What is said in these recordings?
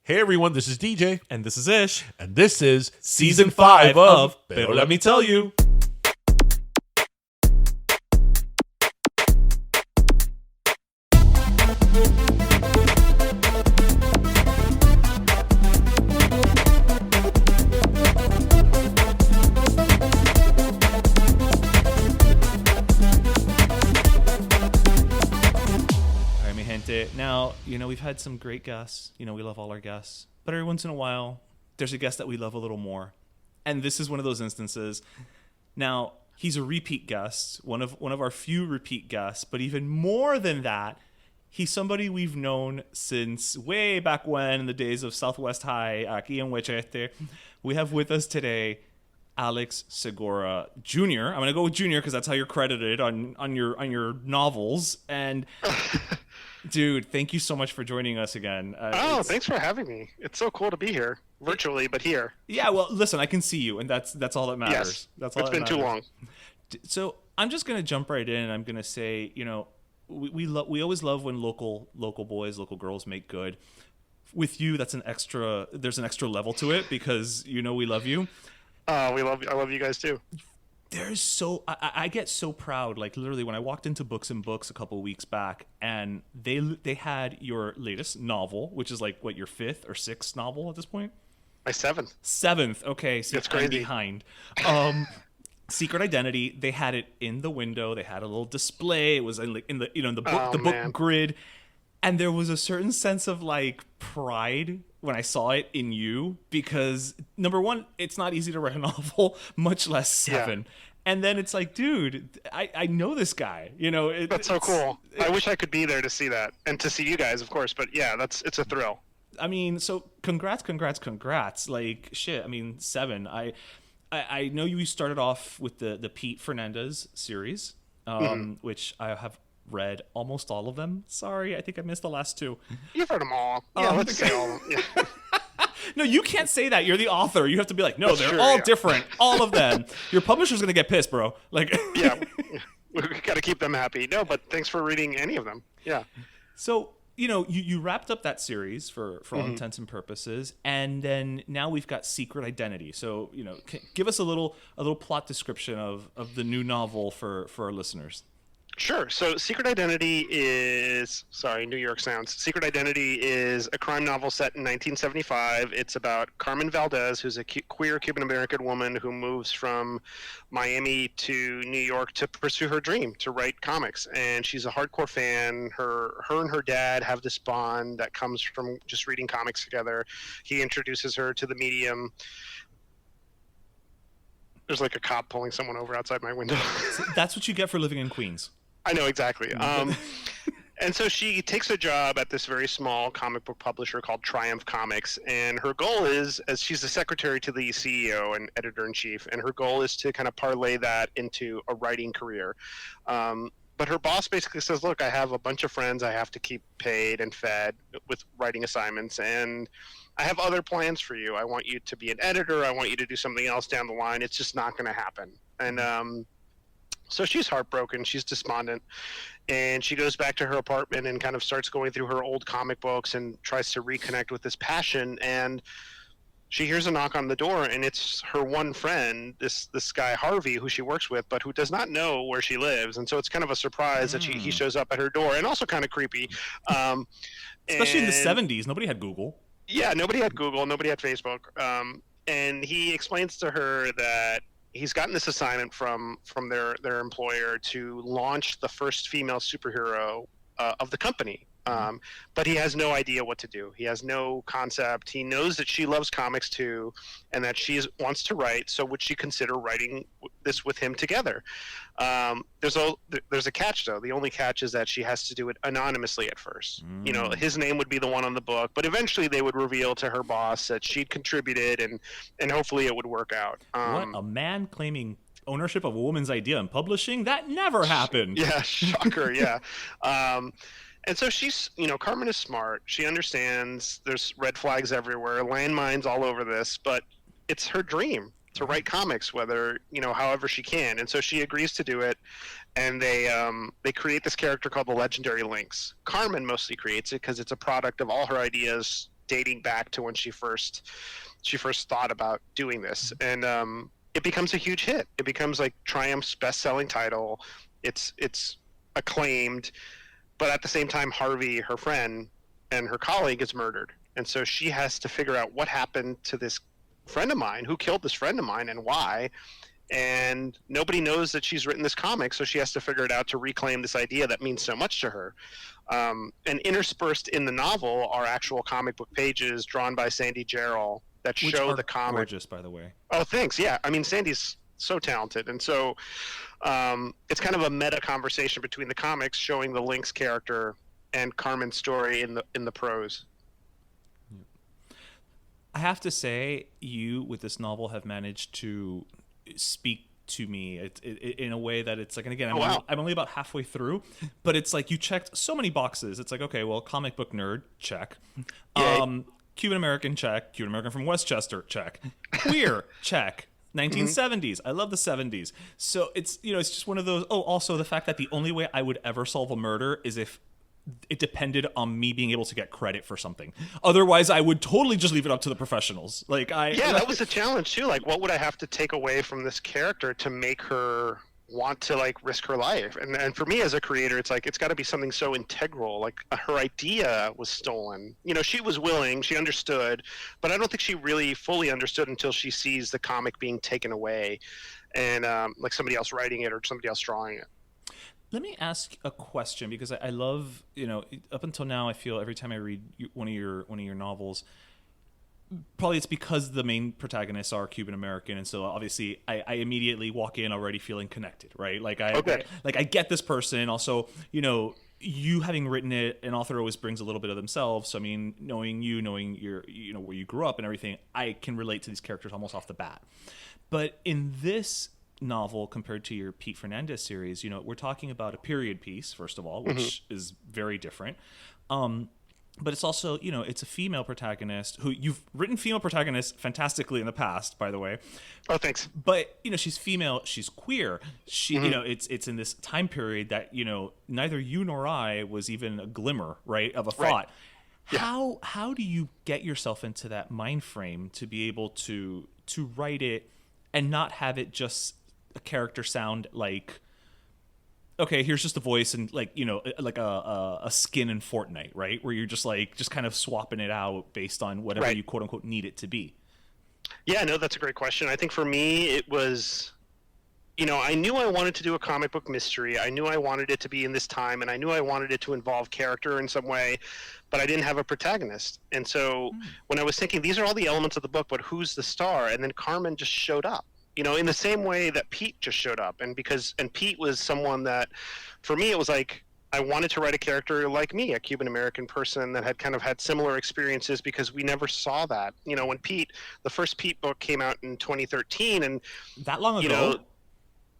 Hey everyone, this is DJ. And this is Ish. And this is Season 5 of Pero Let Me Tell You. Now, we've had some great guests. We love all our guests. But every once in a while, there's a guest that we love a little more. And this is one of those instances. Now, he's a repeat guest, one of our few repeat guests. But even more than that, he's somebody we've known since way back when, in the days of Southwest High, aquí en Westcheste. We have with us today Alex Segura Jr. I'm going to go with Jr. because that's how you're credited on your novels. And... Dude, thank you so much for joining us again. Thanks for having me. It's so cool to be here, virtually, but here. Yeah, well, listen, I can see you, and that's all that matters. Yes, that's all. It's been too long. So I'm just gonna jump right in, and I'm gonna say, we always love when local boys, local girls make good. With you, there's an extra level to it because we love you. I love you guys too. I get so proud, like literally when I walked into Books and Books a couple of weeks back, and they had your latest novel, which is like what, your fifth or sixth novel at this point? My seventh. Okay, so that's crazy. I'm behind. Secret Identity. They had it in the window. They had a little display. It was in the book grid, and there was a certain sense of like pride when I saw it in you, because number one, it's not easy to write a novel, much less seven. Yeah. And then it's like, dude, I know this guy. That's so cool. I wish I could be there to see that and to see you guys, of course. But yeah, it's a thrill. I mean, so congrats. Like shit. I mean, seven. I know you started off with the Pete Fernandez series, which I have read almost all of them. Sorry, I think I missed the last two. You've read them all. Yeah, let's say all of them. Yeah. No, you can't say that. You're the author. You have to be like, no, they're all different. All of them. Your publisher's going to get pissed, bro. Like, yeah, we got to keep them happy. No, but thanks for reading any of them. Yeah. So, you wrapped up that series for all intents and purposes, and then now we've got Secret Identity. So, give us a little plot description of the new novel for our listeners. Sure. So Secret Identity is, New York sounds. Secret Identity is a crime novel set in 1975. It's about Carmen Valdez, who's a queer Cuban-American woman who moves from Miami to New York to pursue her dream, to write comics. And she's a hardcore fan. Her and her dad have this bond that comes from just reading comics together. He introduces her to the medium. There's like a cop pulling someone over outside my window. That's what you get for living in Queens. I know, exactly. And so she takes a job at this very small comic book publisher called Triumph Comics, and her goal is, as she's the secretary to the CEO and editor-in-chief, and her goal is to kind of parlay that into a writing career. But her boss basically says, look, I have a bunch of friends I have to keep paid and fed with writing assignments, and I have other plans for you. I want you to be an editor. I want you to do something else down the line. It's just not going to happen. And so she's heartbroken, she's despondent, and she goes back to her apartment and kind of starts going through her old comic books and tries to reconnect with this passion. And she hears a knock on the door, and it's her one friend, this guy Harvey, who she works with, but who does not know where she lives. And so it's kind of a surprise that he shows up at her door, and also kind of creepy. Especially in the 70s, nobody had Google. Yeah, nobody had Google, nobody had Facebook. And he explains to her that he's gotten this assignment from their employer to launch the first female superhero of the company. But he has no idea what to do. He has no concept. He knows that she loves comics too, and that she wants to write. So would she consider writing this with him together? There's a catch though. The only catch is that she has to do it anonymously at first. His name would be the one on the book, but eventually they would reveal to her boss that she'd contributed, and hopefully it would work out. What, a man claiming ownership of a woman's idea in publishing? That never happened. Yeah, shocker. Yeah. And so she's, Carmen is smart. She understands there's red flags everywhere, landmines all over this, but it's her dream to write comics, whether, however she can. And so she agrees to do it. And they create this character called the Legendary Lynx. Carmen mostly creates it because it's a product of all her ideas dating back to when she first thought about doing this, and it becomes a huge hit. It becomes like Triumph's best-selling title. It's acclaimed, but at the same time, Harvey, her friend and her colleague, is murdered, and so she has to figure out what happened to this friend of mine, who killed this friend of mine, and why. And nobody knows that she's written this comic, so she has to figure it out to reclaim this idea that means so much to her. And interspersed in the novel are actual comic book pages drawn by Sandy Jarrell that Which show are the comic. gorgeous, by the way. Oh, thanks. Yeah, I mean, Sandy's so talented, and so it's kind of a meta conversation between the comics showing the Lynx character and Carmen's story in the prose. I have to say, you with this novel have managed to speak to me in a way that it's like, and again, I'm only about halfway through, but it's like you checked so many boxes. It's like, okay, well, comic book nerd, check. Cuban American, check. Cuban American from Westchester, check. Queer, check. 1970s. I love the 70s. So it's, it's just one of those. Oh, also the fact that the only way I would ever solve a murder is if it depended on me being able to get credit for something. Otherwise, I would totally just leave it up to the professionals. That was a challenge too. Like, what would I have to take away from this character to make her want to like risk her life? And for me as a creator, it's like, it's got to be something so integral. Like, her idea was stolen. She was willing, she understood, but I don't think she really fully understood until she sees the comic being taken away and like somebody else writing it or somebody else drawing it. Let me ask a question, because I love, up until now, I feel every time I read one of your novels, probably it's because the main protagonists are Cuban American, and so obviously I immediately walk in already feeling connected, right? I get this person. Also, you having written it, an author always brings a little bit of themselves. So I mean, knowing your, where you grew up and everything, I can relate to these characters almost off the bat. But in this novel, compared to your Pete Fernandez series, we're talking about a period piece, first of all, which is very different. But it's also, it's a female protagonist who you've written female protagonists fantastically in the past, by the way. Oh, thanks. But, she's female, she's queer. She, it's in this time period that, neither you nor I was even a glimmer, right, of a thought. Right. Yeah. How do you get yourself into that mind frame to be able to write it and not have it just a character sound like, okay, here's just a voice and like a skin in Fortnite, right? Where you're just kind of swapping it out based on whatever you quote unquote need it to be. Yeah, no, that's a great question. I think for me it was, I knew I wanted to do a comic book mystery. I knew I wanted it to be in this time, and I knew I wanted it to involve character in some way, but I didn't have a protagonist. And so when I was thinking, these are all the elements of the book, but who's the star? And then Carmen just showed up. In the same way that Pete just showed up. And Pete was someone that, for me, it was like, I wanted to write a character like me, a Cuban American person that had kind of had similar experiences, because we never saw that. When the first Pete book came out in 2013, and that long ago.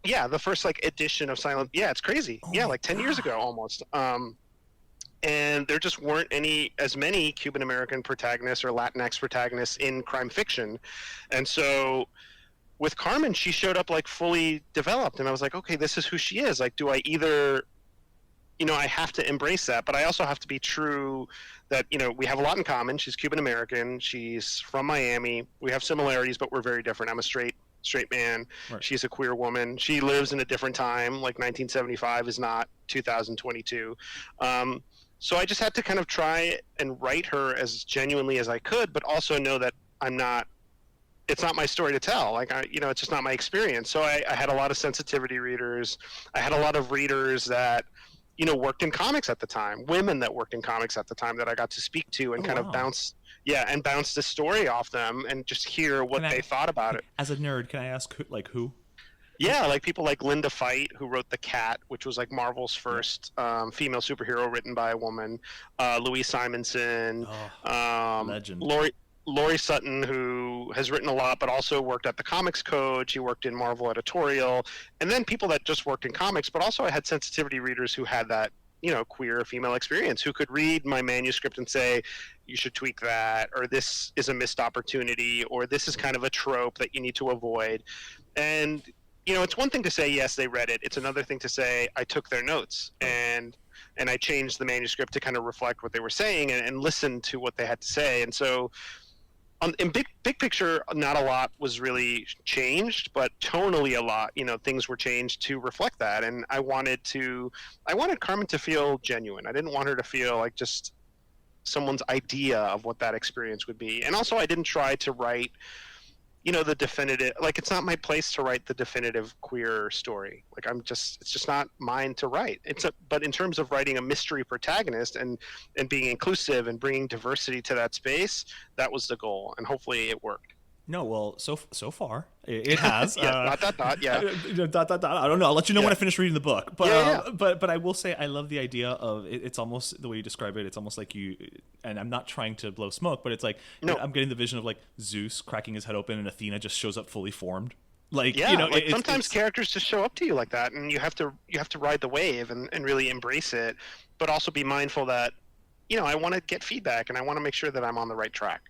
Yeah, the first edition of Silent. Yeah, it's crazy. Oh, yeah, like 10 years ago almost. And there just weren't as many Cuban American protagonists or Latinx protagonists in crime fiction, and so with Carmen, she showed up like fully developed, and I was like, okay, this is who she is. Like, do I either, I have to embrace that, but I also have to be true that, we have a lot in common. She's Cuban American. She's from Miami. We have similarities, but we're very different. I'm a straight man. Right. She's a queer woman. She lives in a different time. Like 1975 is not 2022. So I just had to kind of try and write her as genuinely as I could, but also know that it's not my story to tell. Like, it's just not my experience. So I had a lot of sensitivity readers. I had a lot of readers that, worked in comics at the time, women that worked in comics at the time that I got to speak to and of bounce the story off them and just hear what they thought about it. As a nerd, can I ask who? Yeah, like people like Linda Fight, who wrote The Cat, which was like Marvel's first female superhero written by a woman. Louise Simonson. Legend. Laurie Sutton, who has written a lot, but also worked at the Comics Code. She worked in Marvel editorial. And then people that just worked in comics, but also I had sensitivity readers who had that, queer female experience, who could read my manuscript and say, you should tweak that, or this is a missed opportunity, or this is kind of a trope that you need to avoid. And, it's one thing to say, yes, they read it. It's another thing to say, I took their notes. And and I changed the manuscript to kind of reflect what they were saying and listen to what they had to say. And so in big picture, not a lot was really changed, but tonally a lot, things were changed to reflect that. And I wanted Carmen to feel genuine. I didn't want her to feel like just someone's idea of what that experience would be. And also I didn't try to write the definitive, like, it's not my place to write the definitive queer story. Like, it's just not mine to write. But in terms of writing a mystery protagonist and being inclusive and bringing diversity to that space, that was the goal, and hopefully it worked. No, well, so far it has. Yeah, yeah. I don't know. I'll let you know when I finish reading the book. But yeah. But I will say I love the idea of it's almost the way you describe it. It's almost like you, and I'm not trying to blow smoke, but it's like I'm getting the vision of like Zeus cracking his head open and Athena just shows up fully formed. Like, sometimes characters just show up to you like that, and you have to ride the wave and really embrace it, but also be mindful that I want to get feedback and I want to make sure that I'm on the right track.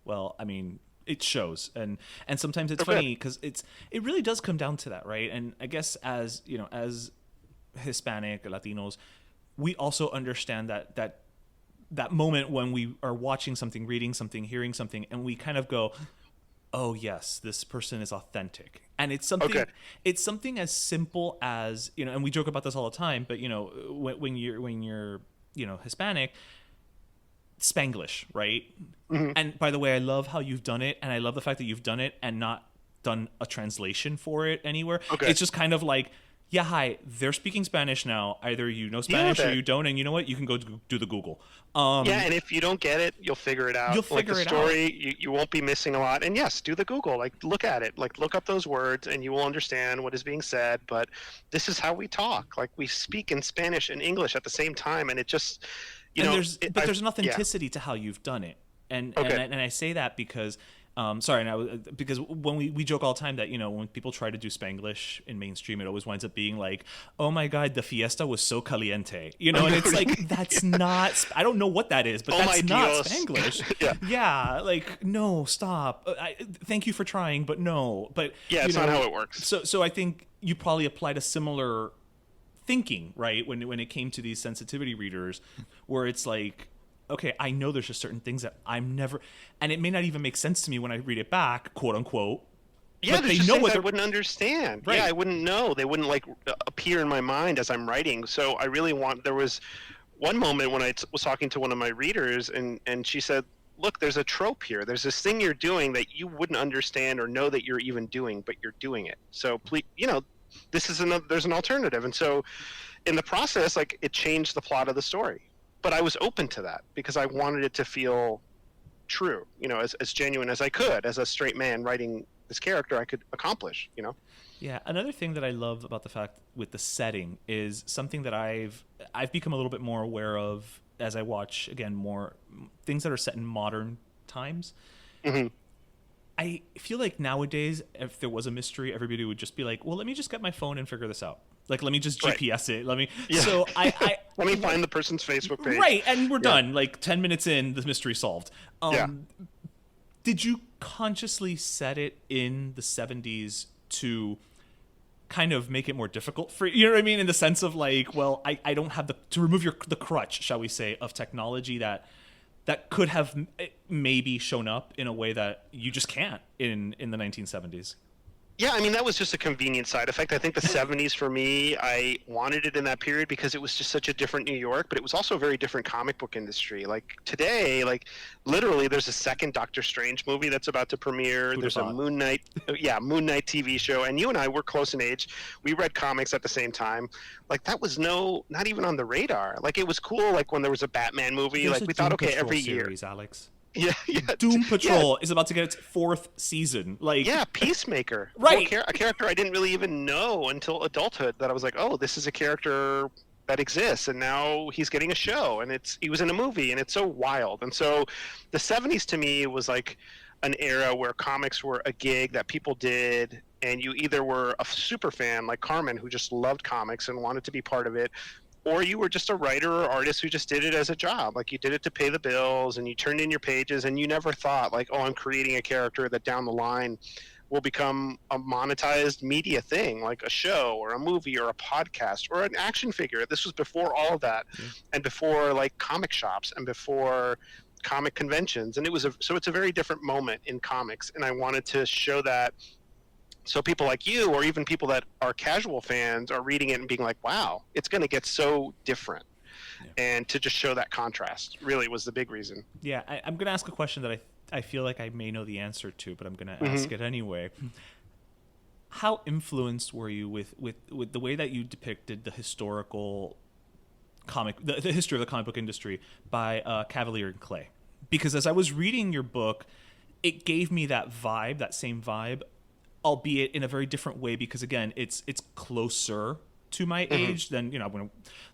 Well, I mean, it shows, and sometimes it's funny because it really does come down to that, right? And I guess as Hispanic Latinos, we also understand that moment when we are watching something, reading something, hearing something, and we kind of go, oh yes, this person is authentic. And it's something as simple as, and we joke about this all the time, but when you're Hispanic, Spanglish, right? Mm-hmm. And by the way, I love how you've done it, and I love the fact that you've done it and not done a translation for it anywhere. It's just kind of like, yeah, hi, they're speaking Spanish now. Either you know Spanish or you don't, and you know what? You can go do the Google. And if you don't get it, you'll figure it out. You'll figure the story, you won't be missing a lot. And yes, do the Google. Like, look at it. Like, look up those words, and you will understand what is being said. But this is how we talk. Like, we speak in Spanish and English at the same time, and it just... there's an authenticity to how you've done it, and I say that because because when we joke all the time that when people try to do Spanglish in mainstream, it always winds up being like, oh my god, the fiesta was so caliente, and it's like, that's not, I don't know what that is, but that's not Spanglish. Yeah, like, no, stop. Thank you for trying, but no, but it's not how it works. So I think you probably applied a similar thinking, right, when it came to these sensitivity readers, where it's like, okay, I know there's just certain things that I'm never, and it may not even make sense to me when I read it back, quote unquote. Yeah, there's just things I wouldn't understand. Right. Yeah, I wouldn't know. They wouldn't like appear in my mind as I'm writing. So I really there was one moment when I was talking to one of my readers, and she said, look, there's a trope here. There's this thing you're doing that you wouldn't understand or know that you're even doing, but you're doing it. So please, there's an alternative. And so in the process, like, it changed the plot of the story. But I was open to that because I wanted it to feel true, as genuine as I could. As a straight man writing this character, I could accomplish, Yeah, another thing that I love about the fact with the setting is something that I've become a little bit more aware of as I watch, again, more things that are set in modern times. Mm-hmm. I feel like nowadays, if there was a mystery, everybody would just be like, well, let me just get my phone and figure this out. Like, let me just GPS it. Let me. Yeah. So I let me find the person's Facebook page. Right, and we're done. Like 10 minutes in, the mystery solved. Did you consciously set it in the 70s to kind of make it more difficult for you? Know what I mean? In the sense of like, well, I don't have to remove the crutch, shall we say, of technology that could have maybe shown up in a way that you just can't in the 1970s. Yeah, I mean, that was just a convenient side effect. I think the 70s for me, I wanted it in that period because it was just such a different New York, but it was also a very different comic book industry. Like today, like literally there's a second Doctor Strange movie that's about to premiere. There's a Moon Knight TV show. And you and I were close in age. We read comics at the same time. Like that was not even on the radar. Like it was cool. Like when there was a Batman movie, There's like we thought, okay, every series, year. Alex. Yeah. Doom Patrol is about to get its 4th season. Like, yeah, Peacemaker. Right. A character I didn't really even know until adulthood that I was like, oh, this is a character that exists, and now he's getting a show, and he was in a movie, and it's so wild. And so the 70s to me was like an era where comics were a gig that people did, and you either were a super fan like Carmen, who just loved comics and wanted to be part of it, or you were just a writer or artist who just did it as a job. Like you did it to pay the bills, and you turned in your pages, and you never thought like, oh, I'm creating a character that down the line will become a monetized media thing, like a show or a movie or a podcast or an action figure. This was before all of that, and before like comic shops and before comic conventions, and so it's a very different moment in comics, and I wanted to show that so people like you, or even people that are casual fans, are reading it and being like, wow, it's going to get so different. And to just show that contrast really was the big reason. Yeah, I'm going to ask a question that I feel like I may know the answer to, but I'm going to ask it anyway. How influenced were you with the way that you depicted the historical the history of the comic book industry by Cavalier and Clay? Because as I was reading your book, it gave me that same vibe, albeit in a very different way, because again, it's closer to my age than,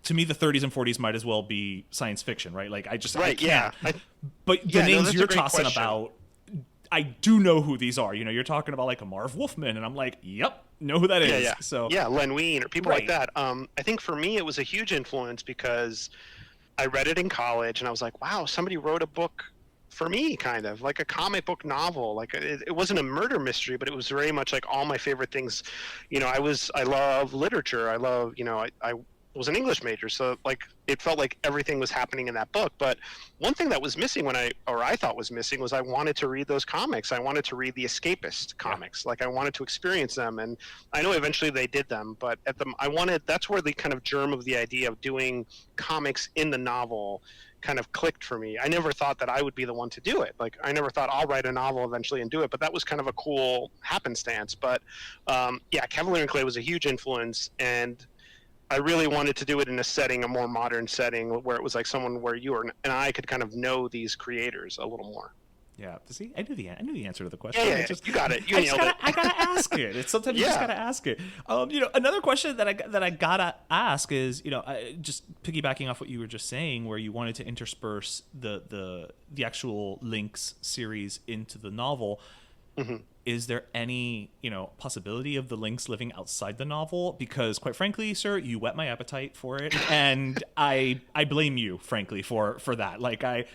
to me the 30s and 40s might as well be science fiction, right? Like I can't. But the names you're tossing about, I do know who these are. You're talking about like a Marv Wolfman, and I'm like, yep, know who that is. Yeah. So Len Wein or people like that. I think for me it was a huge influence because I read it in college and I was like, wow, somebody wrote a book for me, kind of like a comic book novel. Like it wasn't a murder mystery, but it was very much like all my favorite things. I love literature. I love, I was an English major, so like it felt like everything was happening in that book. But one thing that was missing I thought was missing was I wanted to read those comics. I wanted to read the escapist comics. Like I wanted to experience them, and I know eventually they did them, but that's where the kind of germ of the idea of doing comics in the novel kind of clicked for me. I never thought that I would be the one to do it. Like I never thought I'll write a novel eventually and do it, but that was kind of a cool happenstance. But Cavalier and Clay was a huge influence, and I really wanted to do it in a more modern setting, where it was like someone where you and I could kind of know these creators a little more. Yeah, see, I knew the answer to the question. Yeah, you got it. You nailed it. I gotta ask it. It's sometimes you just gotta ask it. Another question that I gotta ask is, just piggybacking off what you were just saying, where you wanted to intersperse the actual Lynx series into the novel. Is there any possibility of the Lynx living outside the novel? Because quite frankly, sir, you whet my appetite for it, and I blame you, frankly, for that. Like we're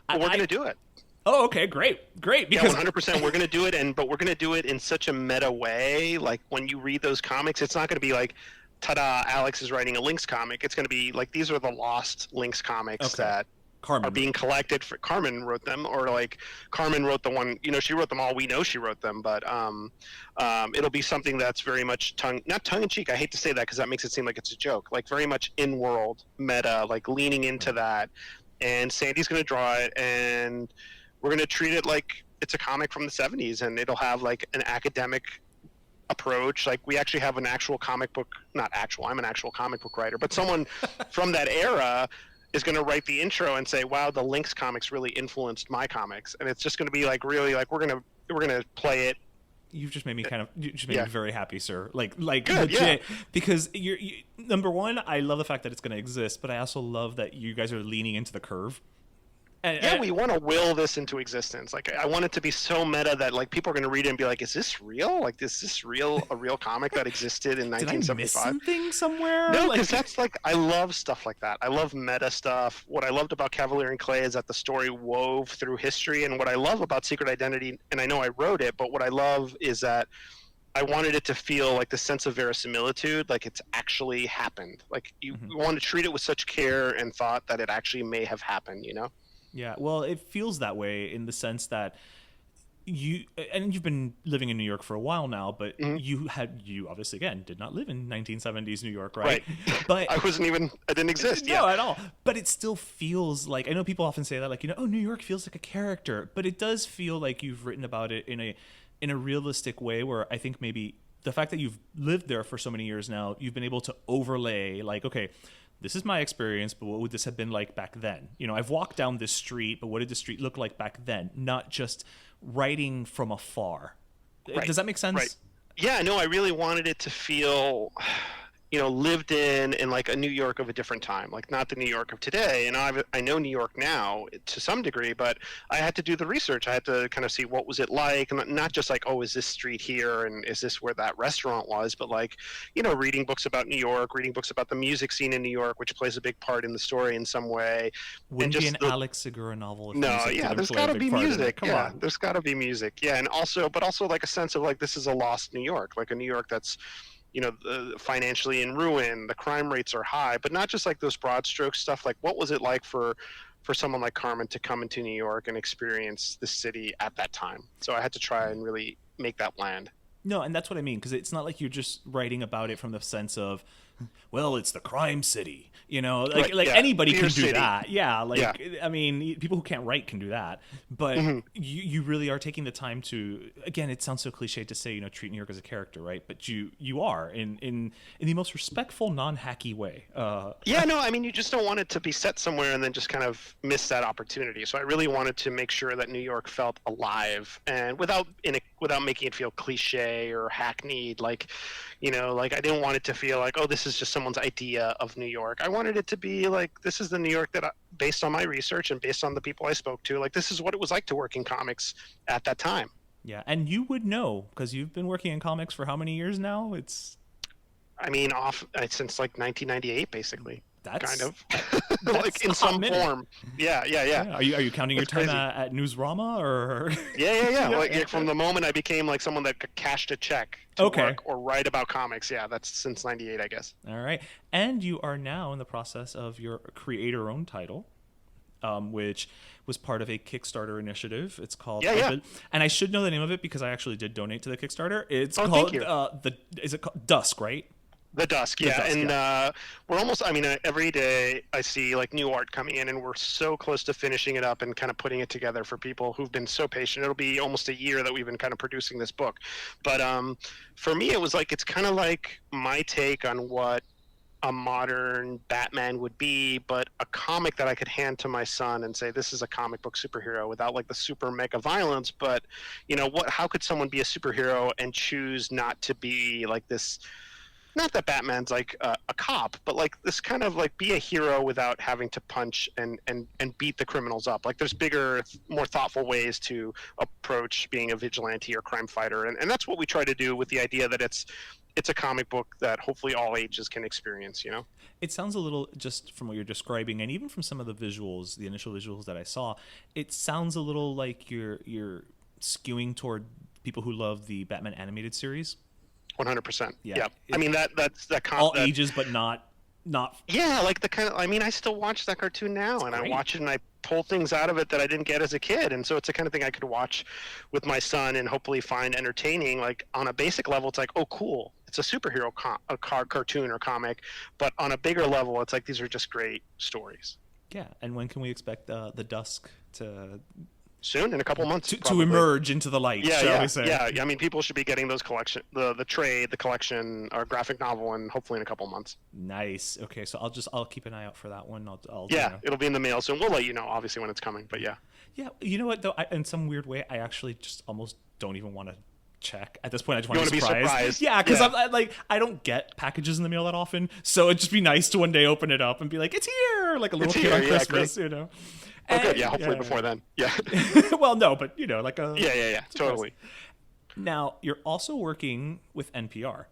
gonna do it. Oh, okay, great. Because 100%, we're going to do it, but we're going to do it in such a meta way. Like when you read those comics, it's not going to be like, ta-da, Alex is writing a Lynx comic. It's going to be like, these are the lost Lynx comics that are being collected. Carmen wrote them, or like Carmen wrote the one. She wrote them all. We know she wrote them, but it'll be something that's very much not tongue in cheek. I hate to say that because that makes it seem like it's a joke. Like very much in world meta, like leaning into that. And Sandy's going to draw it, and we're going to treat it like it's a comic from the 70s, and it'll have like an academic approach. Like we actually have an actual comic book, I'm an actual comic book writer, but someone from that era is going to write the intro and say, wow, the Lynx comics really influenced my comics. And it's just going to be like, really, like we're going to play it. You've just made me me very happy, sir. Like good, legit, because you number one, I love the fact that it's going to exist, but I also love that you guys are leaning into the curve. We want to will this into existence. Like I want it to be so meta that like people are going to read it and be like, "Is this real? Like, is this real? A real comic that existed in 1975?" Did I miss something somewhere? No, because that's like I love stuff like that. I love meta stuff. What I loved about Cavalier and Clay is that the story wove through history, and what I love about Secret Identity, and I know I wrote it, but what I love is that I wanted it to feel like the sense of verisimilitude, like it's actually happened. Like you want to treat it with such care and thought that it actually may have happened. Yeah, well, it feels that way in the sense that you've been living in New York for a while now, but you obviously, again, did not live in 1970s New York, right? But I didn't exist. No, at all. But it still feels like, I know people often say that, like, New York feels like a character, but it does feel like you've written about it in a realistic way, where I think maybe the fact that you've lived there for so many years now, you've been able to overlay, like, okay, this is my experience, but what would this have been like back then? I've walked down this street, but what did the street look like back then? Not just writing from afar. Right. Does that make sense? Right. Yeah, no, I really wanted it to feel lived in like a New York of a different time, like not the New York of today. And I know New York now to some degree, but I had to do the research. I had to kind of see what was it like, and not just like, oh, is this street here and is this where that restaurant was, but like, reading books about New York, reading books about the music scene in New York, which plays a big part in the story in some way. Wouldn't be an Alex Segura novel if no, music yeah, didn't there's play got a to big be part in it. music. Come Yeah, on. there's got to be music. Yeah, and also like a sense of like this is a lost New York, like a New York that's financially in ruin, the crime rates are high, but not just like those broad stroke stuff. Like, what was it like for someone like Carmen to come into New York and experience the city at that time? So I had to try and really make that land. No, and that's what I mean, because it's not like you're just writing about it from the sense of, well, it's the crime city, Right, yeah. anybody Fear can do city. that. Yeah, Yeah. I mean, people who can't write can do that, but you really are taking the time to. Again, it sounds so cliche to say, treat New York as a character, right? But you are in the most respectful, non-hacky way. Yeah, no, I mean, you just don't want it to be set somewhere and then just kind of miss that opportunity. So I really wanted to make sure that New York felt alive, and without making it feel cliche or hackneyed. Like, like I didn't want it to feel like, oh, this is just someone's idea of New York. I wanted it to be like, this is the New York that, based on my research and based on the people I spoke to, like this is what it was like to work in comics at that time. Yeah, and you would know because you've been working in comics for how many years now? I mean, since like 1998, basically. That's kind of that's like in a some minute. form. Yeah. Are you counting your time crazy. at Newsrama or? Yeah. Like from the moment I became like someone that cashed a check to work or write about comics. Yeah, that's since '98, I guess. All right, and you are now in the process of your creator-owned title, which was part of a Kickstarter initiative. It's called and I should know the name of it because I actually did donate to the Kickstarter. It's called is it called Dusk, right? The Dusk, yeah. We're almost, I mean, every day I see like new art coming in, and we're so close to finishing it up and kind of putting it together for people who've been so patient. It'll be almost a year that we've been kind of producing this book. But for me, it was like, it's kind of like my take on what a modern Batman would be, but a comic that I could hand to my son and say, this is a comic book superhero without like the super mega violence. But, how could someone be a superhero and choose not to be like this? Not that Batman's like a cop, but like this kind of like be a hero without having to punch and beat the criminals up. Like there's bigger, more thoughtful ways to approach being a vigilante or crime fighter. And that's what we try to do with the idea that it's a comic book that hopefully all ages can experience, It sounds a little, just from what you're describing, and even from some of the visuals, the initial visuals that I saw, it sounds a little like you're skewing toward people who love the Batman animated series. 100%. Yeah. I mean, that's all ages, but not. Yeah, like the kind of. I mean, I still watch that cartoon now, and I watch it, and I pull things out of it that I didn't get as a kid, and so it's the kind of thing I could watch with my son and hopefully find entertaining. Like on a basic level, it's like, oh, cool, it's a superhero cartoon or comic, but on a bigger level, it's like these are just great stories. Yeah, and when can we expect the Dusk to? Soon, in a couple months, to emerge into the light, shall we say? Yeah. I mean, people should be getting those collection, the trade, the collection, or graphic novel, and hopefully in a couple months. Nice. Okay, so I'll keep an eye out for that one. It'll be in the mail soon. We'll let you know, obviously, when it's coming. But yeah. Yeah, you know what though? In some weird way, I actually just almost don't even want to check at this point. I just want to be surprised. Yeah, because I don't get packages in the mail that often, so it'd just be nice to one day open it up and be like, it's here, like a little kid on Christmas, great. Oh, good. Yeah, hopefully before then. Yeah. Well, no, but like a. Yeah. Totally. Now you're also working with NPR.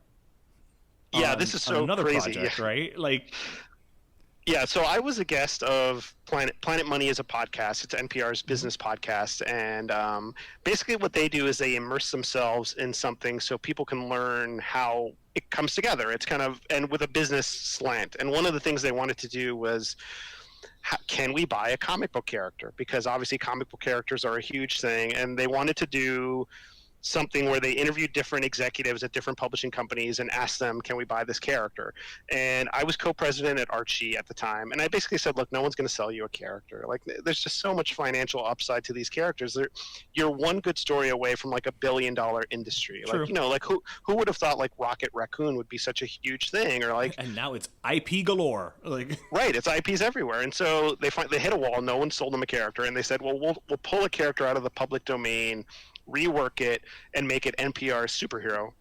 Yeah, this is so another crazy. Project, right? Like. Yeah, so I was a guest of Planet Money is a podcast. It's NPR's business podcast, and basically what they do is they immerse themselves in something so people can learn how it comes together. It's kind of, and with a business slant. And one of the things they wanted to do was, can we buy a comic book character? Because obviously comic book characters are a huge thing, and they wanted to do something where they interviewed different executives at different publishing companies and asked them, can we buy this character? And I was co-president at Archie at the time, and I basically said, look, no one's going to sell you a character. Like, there's just so much financial upside to these characters. You're one good story away from like $1 billion industry. True. Like, like who would have thought like Rocket Raccoon would be such a huge thing? Or like, and now it's IP galore. Like, right, it's IPs everywhere. And so they hit a wall. No one sold them a character, and they said, well, we'll pull a character out of the public domain, rework it, and make it NPR's superhero.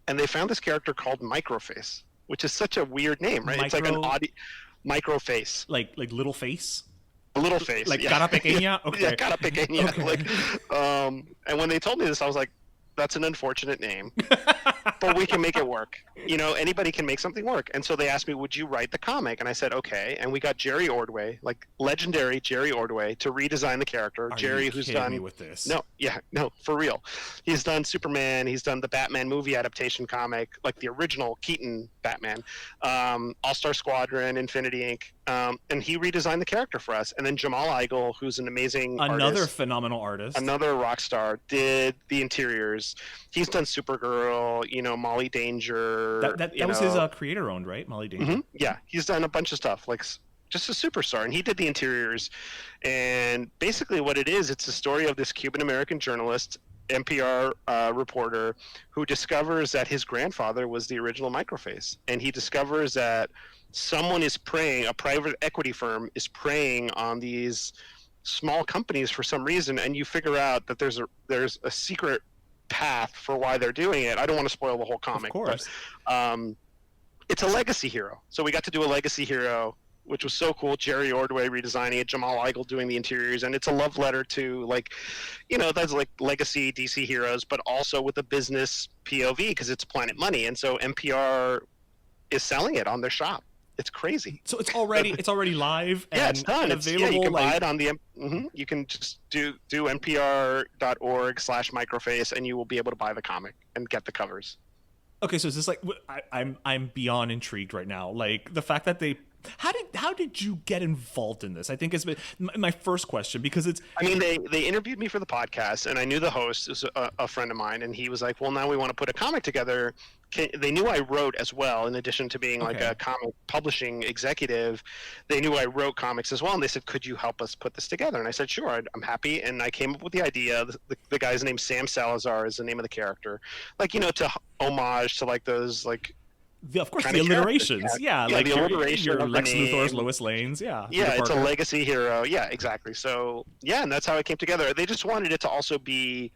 And they found this character called Microface, which is such a weird name, right? It's like an odd micro face, like little face. A little face, like cara pequeña. Okay. Yeah, cara pequeña. Okay. Like, and when they told me this, I was like, that's an unfortunate name, but we can make it work. You know, anybody can make something work. And so they asked me, would you write the comic? And I said, okay. And we got Jerry Ordway, like legendary Jerry Ordway, to redesign the character. Are Jerry, you who's kidding done me with this? No, for real. He's done Superman. He's done the Batman movie adaptation comic, like the original Keaton Batman, All-Star Squadron, Infinity Inc. And he redesigned the character for us. And then Jamal Igle, who's an amazing artist, phenomenal artist, another rock star, did the interiors. He's done Supergirl, you know, Molly Danger. That was his creator owned, right? Molly Danger. Mm-hmm. Yeah, he's done a bunch of stuff, like just a superstar, and he did the interiors. And basically what it is, it's the story of this Cuban-American journalist, NPR reporter, who discovers that his grandfather was the original Microface. And he discovers that someone is preying, a private equity firm is preying on these small companies for some reason, and you figure out that there's a secret path for why they're doing it. I don't want to spoil the whole comic, of course. But it's a legacy hero. So we got to do a legacy hero, which was so cool. Jerry Ordway redesigning it, Jamal Igle doing the interiors, and it's a love letter to, like, you know, that's like legacy DC heroes, but also with a business POV because it's Planet Money, and so NPR is selling it on their shop. It's crazy. So it's already live. And, yeah, it's done. And it's available. You can buy it on the. You can just do npr.org/microface, and you will be able to buy the comic and get the covers. Okay, so is this like I'm beyond intrigued right now. Like the fact that they. How did you get involved in this? I think has been my first question, because it's. I mean, they interviewed me for the podcast, and I knew the host is a friend of mine, and he was like, "Well, now we want to put a comic together." They knew I wrote as well, in addition to being like a comic publishing executive. They knew I wrote comics as well, and they said, "Could you help us put this together?" And I said, "Sure, I'm happy." And I came up with the idea. The guy's name, Sam Salazar, is the name of the character, like, you know, to homage to like those like. Of course, the alliterations. Yeah, like the alliteration your of Lex the name. Luthor's Lois Lane's. Yeah. Yeah, it's a legacy hero. Yeah, exactly. So, yeah, and that's how it came together. They just wanted it to also be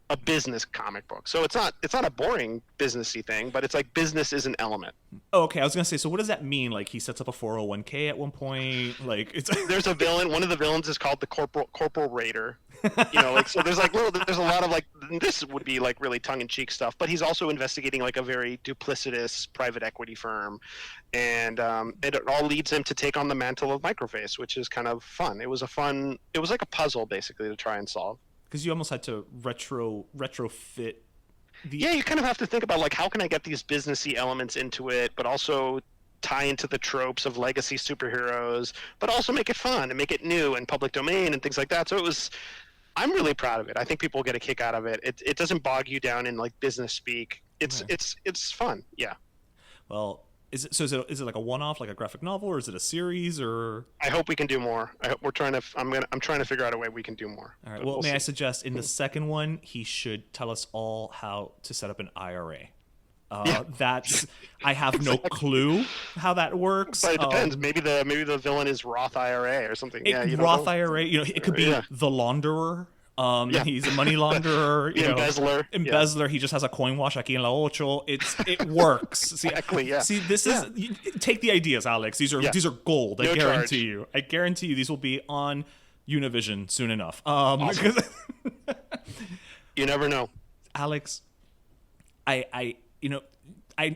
a business comic book. So it's not a boring businessy thing, but it's like business is an element. Oh, okay, I was gonna say. So what does that mean? Like he sets up a 401k at one point. Like it's there's a villain. One of the villains is called the Corporal Raider. You know, like, so there's like there's a lot of like, this would be like really tongue-in-cheek stuff, but he's also investigating like a very duplicitous private equity firm, and it all leads him to take on the mantle of Microface, which is kind of fun. It was like a puzzle basically to try and solve. Because you almost had to retrofit. Yeah, you kind of have to think about like, how can I get these businessy elements into it, but also tie into the tropes of legacy superheroes, but also make it fun and make it new and public domain and things like that. So I'm really proud of it. I think people get a kick out of it. It doesn't bog you down in like business speak. It's fun. Yeah. Well, is it like a one-off, like a graphic novel, or is it a series? Or I hope we can do more. I'm trying to figure out a way we can do more. All right. Well, may I suggest in the second one he should tell us all how to set up an IRA. That's I have no clue how that works. But it depends. Maybe the villain is Roth IRA or something. Roth IRA. You know, it could be the launderer. He's a money launderer. Embezzler. He just has a coin wash aquí en la ocho. It works. See, exactly. Yeah. See, this is take the ideas, Alex. These are gold. I guarantee you. I guarantee you these will be on Univision soon enough. Awesome. You never know, Alex. I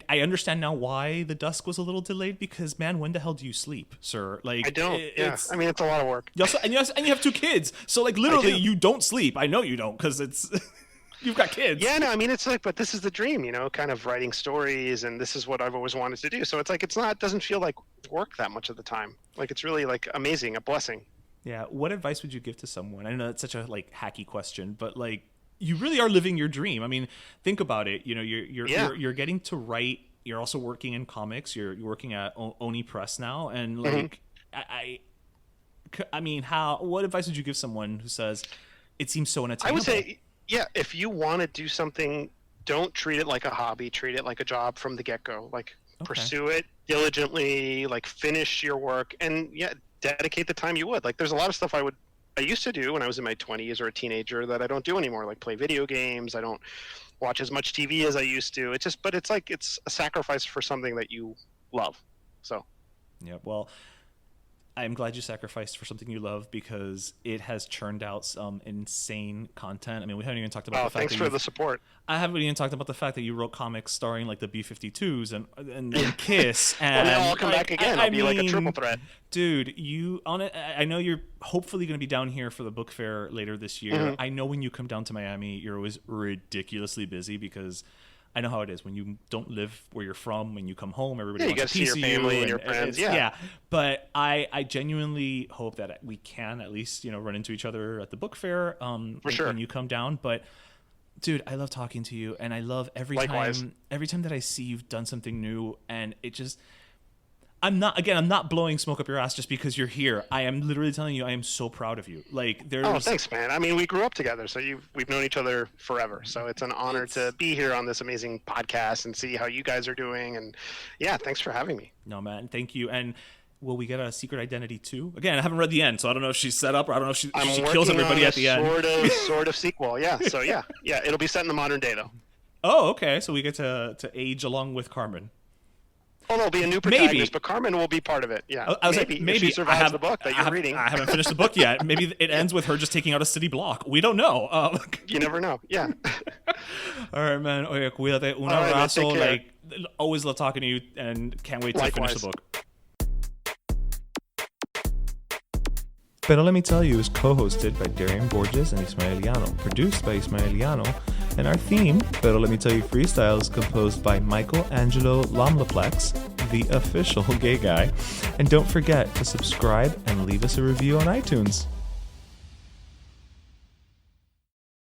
understand now why the Dusk was a little delayed, because, man, when the hell do you sleep, sir? Like, I don't. I mean, it's a lot of work. You have two kids, so like literally you don't sleep. I know you don't, because it's you've got kids. Yeah, no, I mean, it's like, but this is the dream, you know, kind of writing stories, and this is what I've always wanted to do. So it's like it doesn't feel like work that much of the time. Like, it's really like amazing, a blessing. Yeah. What advice would you give to someone? I know that's such a like hacky question, but like, you really are living your dream. I mean, think about it. You know, you're getting to write. You're also working in comics. You're working at Oni Press now, and like, I mean, what advice would you give someone who says it seems so unattainable? I would say, if you want to do something, don't treat it like a hobby. Treat it like a job from the get-go. Like, pursue it diligently. Like, finish your work, and dedicate the time you would. Like, there's a lot of stuff I would I used to do when I was in my 20s or a teenager that I don't do anymore, like play video games. I don't watch as much TV as I used to. But it's like it's a sacrifice for something that you love. So, yeah. Well, I'm glad you sacrificed for something you love because it has churned out some insane content. I mean, we haven't even talked about the fact thanks for the support. I haven't even talked about the fact that you wrote comics starring like the B-52s and Kiss, and well, I'll come back again. I'll be like a triple threat. Dude, I know you're hopefully going to be down here for the book fair later this year. Mm-hmm. I know when you come down to Miami, you're always ridiculously busy because I know how it is when you don't live where you're from. When you come home, everybody wants a piece of you. You get to see your family and your friends. Yeah. But I genuinely hope that we can at least run into each other at the book fair. For sure. When you come down. But dude, I love talking to you, and I love every time that I see you've done something new, and it just. I'm not blowing smoke up your ass just because you're here. I am literally telling you, I am so proud of you. Like, Oh, thanks, man. I mean, we grew up together, so we've known each other forever. So it's an honor to be here on this amazing podcast and see how you guys are doing. And yeah, thanks for having me. No, man, thank you. And will we get a secret identity too? Again, I haven't read the end, so I don't know if she's set up or I don't know if she kills everybody at the end. Sort of sequel, yeah. So yeah, it'll be set in the modern day though. Oh, okay. So we get to age along with Carmen. Oh, there'll be a new protagonist, but Carmen will be part of it. Yeah, maybe if she survives the book that you're reading. I haven't finished the book yet. Maybe it ends with her just taking out a city block. We don't know. You never know. Yeah. All right, man. Oye, cuídate. Un abrazo. Like, always love talking to you, and can't wait to finish the book. Pero Let Me Tell You is co-hosted by Darian Borges and Ismaeliano, produced by Ismaeliano, and our theme, Pero Let Me Tell You Freestyle, is composed by Michael Angelo Lomlaplex, the official gay guy. And don't forget to subscribe and leave us a review on iTunes.